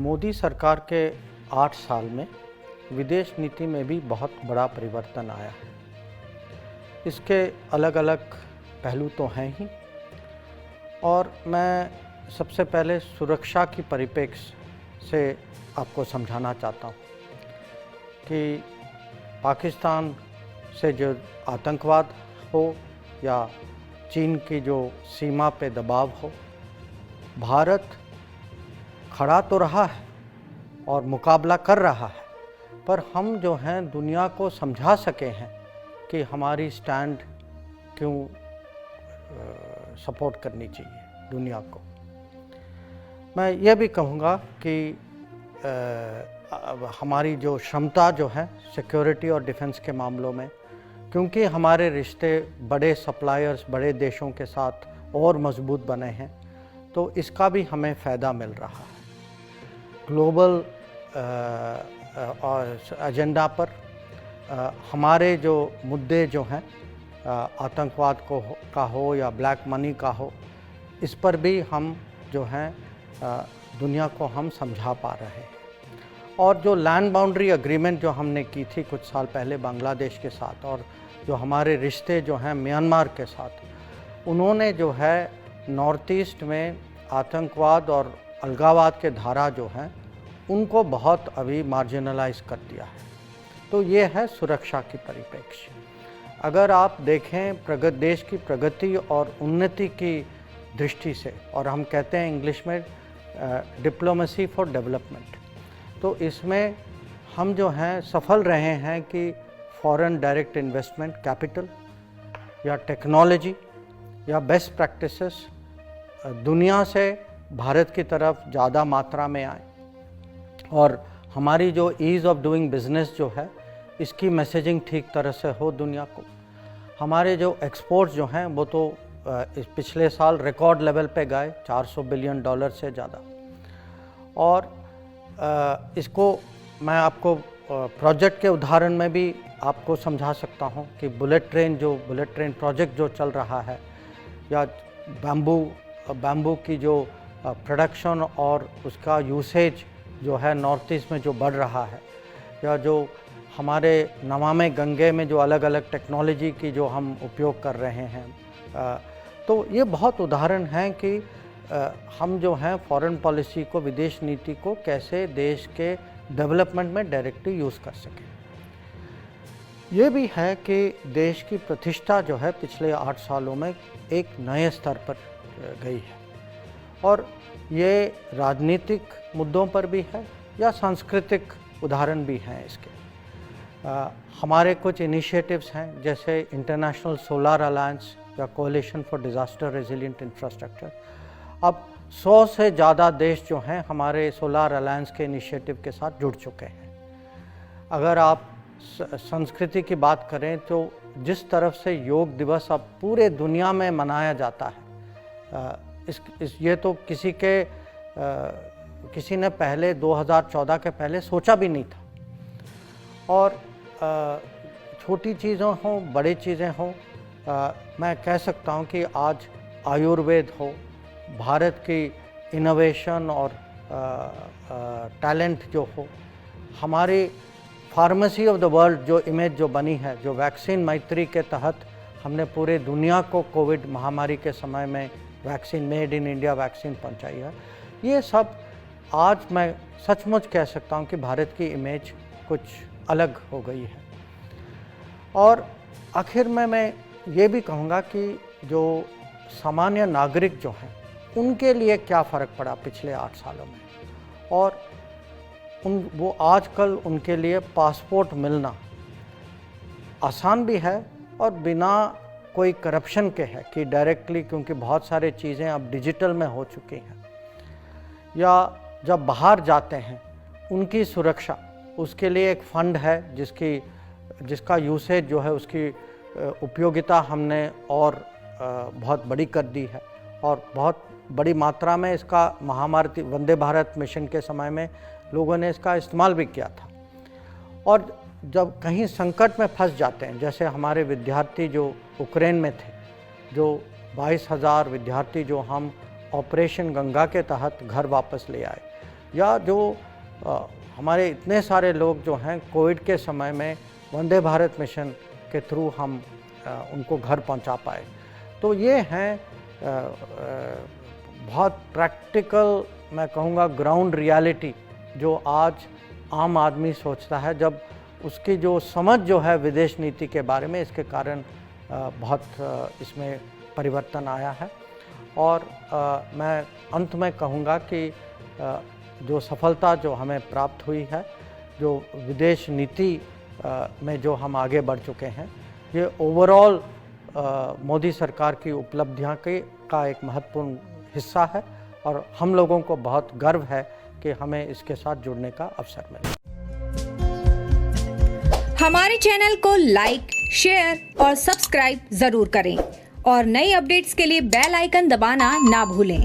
मोदी सरकार के 8 साल में विदेश नीति में भी बहुत बड़ा परिवर्तन आया है। इसके अलग अलग पहलू तो हैं ही, और मैं सबसे पहले सुरक्षा की परिप्रेक्ष्य से आपको समझाना चाहता हूँ कि पाकिस्तान से जो आतंकवाद हो या चीन की जो सीमा पे दबाव हो, भारत खड़ा तो रहा है और मुकाबला कर रहा है, पर हम जो हैं दुनिया को समझा सके हैं कि हमारी स्टैंड क्यों सपोर्ट करनी चाहिए दुनिया को। मैं ये भी कहूँगा कि हमारी जो क्षमता जो है सिक्योरिटी और डिफेंस के मामलों में, क्योंकि हमारे रिश्ते बड़े सप्लायर्स बड़े देशों के साथ और मजबूत बने हैं, तो इसका भी हमें फ़ायदा मिल रहा है। ग्लोबल एजेंडा पर हमारे जो मुद्दे जो हैं आतंकवाद का हो या ब्लैक मनी का हो, इस पर भी हम जो हैं दुनिया को हम समझा पा रहे हैं। और जो लैंड बाउंड्री एग्रीमेंट जो हमने की थी कुछ साल पहले बांग्लादेश के साथ, और जो हमारे रिश्ते जो हैं म्यांमार के साथ, उन्होंने जो है नॉर्थ ईस्ट में आतंकवाद और अलगाववाद के धारा जो हैं उनको बहुत अभी मार्जिनलाइज कर दिया है। तो ये है सुरक्षा की परिप्रेक्ष्य। अगर आप देखें देश की प्रगति और उन्नति की दृष्टि से, और हम कहते हैं इंग्लिश में डिप्लोमेसी फॉर डेवलपमेंट, तो इसमें हम जो हैं सफल रहे हैं कि फॉरेन डायरेक्ट इन्वेस्टमेंट कैपिटल या टेक्नोलॉजी या बेस्ट प्रैक्टिसेस दुनिया से भारत की तरफ ज़्यादा मात्रा में आए, और हमारी जो ईज़ ऑफ डूइंग बिज़नेस जो है इसकी मैसेजिंग ठीक तरह से हो दुनिया को। हमारे जो एक्सपोर्ट्स जो हैं वो तो इस पिछले साल रिकॉर्ड लेवल पे गए, $400 बिलियन से ज़्यादा। और इसको मैं आपको प्रोजेक्ट के उदाहरण में भी आपको समझा सकता हूँ कि बुलेट ट्रेन प्रोजेक्ट जो चल रहा है, या बैम्बू की जो प्रोडक्शन और उसका यूसेज जो है नॉर्थ ईस्ट में जो बढ़ रहा है, या जो हमारे नमामि गंगे में जो अलग अलग टेक्नोलॉजी की जो हम उपयोग कर रहे हैं, तो ये बहुत उदाहरण हैं कि हम जो हैं फॉरेन पॉलिसी को, विदेश नीति को कैसे देश के डेवलपमेंट में डायरेक्टली यूज़ कर सकें। ये भी है कि देश की प्रतिष्ठा जो है पिछले 8 सालों में एक नए स्तर पर गई है, और ये राजनीतिक मुद्दों पर भी है या सांस्कृतिक उदाहरण भी हैं इसके। हमारे कुछ इनिशिएटिव्स हैं जैसे इंटरनेशनल सोलर अलायंस या coalition for disaster resilient infrastructure. अब 100 से ज़्यादा देश जो हैं हमारे सोलर अलायंस के इनिशिएटिव के साथ जुड़ चुके हैं। अगर आप संस्कृति की बात करें तो जिस तरफ से योग दिवस अब पूरे दुनिया में मनाया जाता है, ये तो किसी ने पहले 2014 के पहले सोचा भी नहीं था। और छोटी चीज़ें हों बड़ी चीज़ें हों, मैं कह सकता हूँ कि आज आयुर्वेद हो, भारत की इनोवेशन और टैलेंट जो हो, हमारी फार्मेसी ऑफ द वर्ल्ड जो इमेज जो बनी है, जो वैक्सीन मैत्री के तहत हमने पूरे दुनिया को कोविड महामारी के समय में vaccine made in India vaccine पहुंचाई है, ये सब आज मैं सचमुच कह सकता हूं कि भारत की इमेज कुछ अलग हो गई है। और आखिर में मैं ये भी कहूँगा कि जो सामान्य नागरिक जो हैं उनके लिए क्या फ़र्क पड़ा पिछले 8 सालों में, और वो आजकल उनके लिए पासपोर्ट मिलना आसान भी है और बिना कोई करप्शन के है कि डायरेक्टली, क्योंकि बहुत सारी चीज़ें अब डिजिटल में हो चुकी हैं, या जब बाहर जाते हैं उनकी सुरक्षा, उसके लिए एक फ़ंड है जिसका यूसेज जो है उसकी उपयोगिता हमने और बहुत बड़ी कर दी है, और बहुत बड़ी मात्रा में इसका महामारी वंदे भारत मिशन के समय में लोगों ने इसका इस्तेमाल भी किया था। और जब कहीं संकट में फंस जाते हैं, जैसे हमारे विद्यार्थी जो यूक्रेन में थे, जो 22,000 विद्यार्थी जो हम ऑपरेशन गंगा के तहत घर वापस ले आए, या जो हमारे इतने सारे लोग जो हैं कोविड के समय में वंदे भारत मिशन के थ्रू हम उनको घर पहुंचा पाए। तो ये हैं बहुत प्रैक्टिकल, मैं कहूँगा ग्राउंड रियलिटी, जो आज आम आदमी सोचता है, जब उसकी जो समझ जो है विदेश नीति के बारे में, इसके कारण बहुत इसमें परिवर्तन आया है। और मैं अंत में कहूँगा कि जो सफलता जो हमें प्राप्त हुई है, जो विदेश नीति में जो हम आगे बढ़ चुके हैं, ये ओवरऑल मोदी सरकार की उपलब्धियाँ का एक महत्वपूर्ण हिस्सा है और हम लोगों को बहुत गर्व है कि हमें इसके साथ जुड़ने का अवसर मिला। हमारे चैनल को लाइक, शेयर और सब्सक्राइब जरूर करें और नई अपडेट्स के लिए बेल आइकन दबाना ना भूलें।